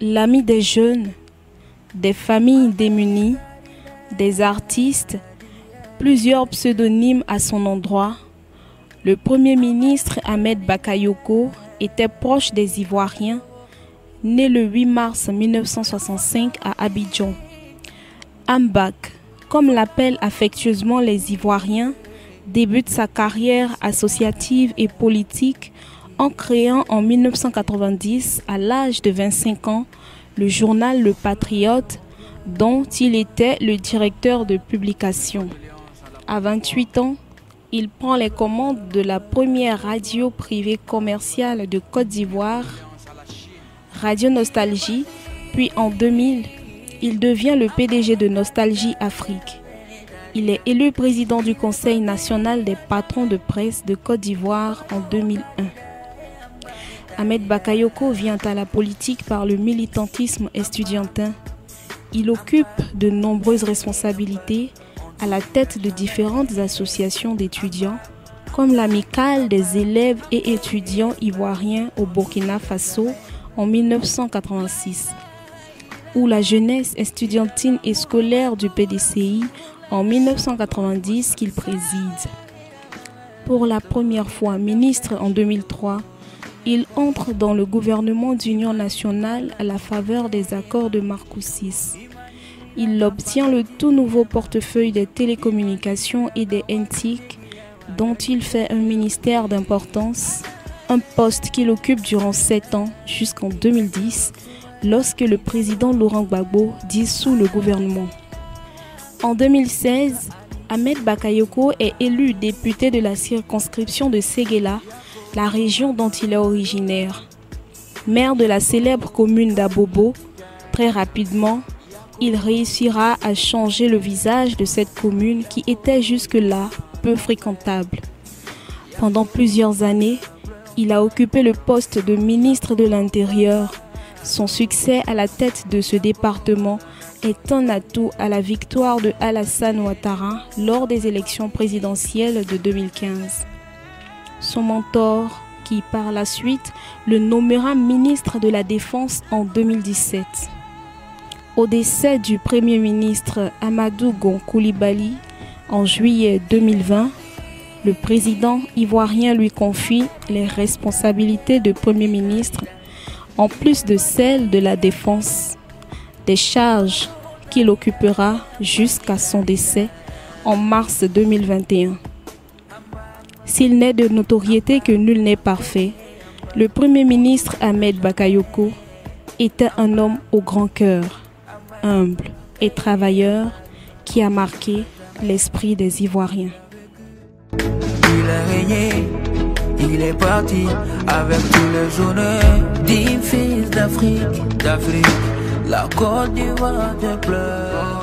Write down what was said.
L'ami des jeunes, des familles démunies, des artistes, plusieurs pseudonymes à son endroit. Le Premier ministre Ahmed Bakayoko était proche des Ivoiriens, né le 8 mars 1965 à Abidjan. Ambak, comme l'appellent affectueusement les Ivoiriens, débute sa carrière associative et politique en créant en 1990, à l'âge de 25 ans, le journal Le Patriote, dont il était le directeur de publication. À 28 ans, il prend les commandes de la première radio privée commerciale de Côte d'Ivoire, Radio Nostalgie, puis en 2000, il devient le PDG de Nostalgie Afrique. Il est élu président du Conseil national des patrons de presse de Côte d'Ivoire en 2001. Ahmed Bakayoko vient à la politique par le militantisme estudiantin. Il occupe de nombreuses responsabilités à la tête de différentes associations d'étudiants, comme l'Amicale des élèves et étudiants ivoiriens au Burkina Faso en 1986, ou la jeunesse estudiantine et scolaire du PDCI en 1990 qu'il préside. Pour la première fois ministre en 2003, il entre dans le gouvernement d'union nationale à la faveur des accords de Marcoussis. Il obtient le tout nouveau portefeuille des télécommunications et des NTIC, dont il fait un ministère d'importance, un poste qu'il occupe durant 7 ans jusqu'en 2010, lorsque le président Laurent Gbagbo dissout le gouvernement. En 2016, Ahmed Bakayoko est élu député de la circonscription de Séguéla, la région dont il est originaire. Maire de la célèbre commune d'Abobo, très rapidement, il réussira à changer le visage de cette commune qui était jusque-là peu fréquentable. Pendant plusieurs années, il a occupé le poste de ministre de l'Intérieur. Son succès à la tête de ce département est un atout à la victoire de Alassane Ouattara lors des élections présidentielles de 2015. Son mentor, qui par la suite le nommera ministre de la Défense en 2017. Au décès du Premier ministre Amadou Gon Coulibaly en juillet 2020, le président ivoirien lui confie les responsabilités de Premier ministre en plus de celles de la Défense, des charges qu'il occupera jusqu'à son décès en mars 2021. S'il n'est de notoriété que nul n'est parfait, le Premier ministre Ahmed Bakayoko était un homme au grand cœur, humble et travailleur qui a marqué l'esprit des Ivoiriens. Il est régné, il est parti avec tous les honneurs des fils d'Afrique, la Côte d'Ivoire te pleure.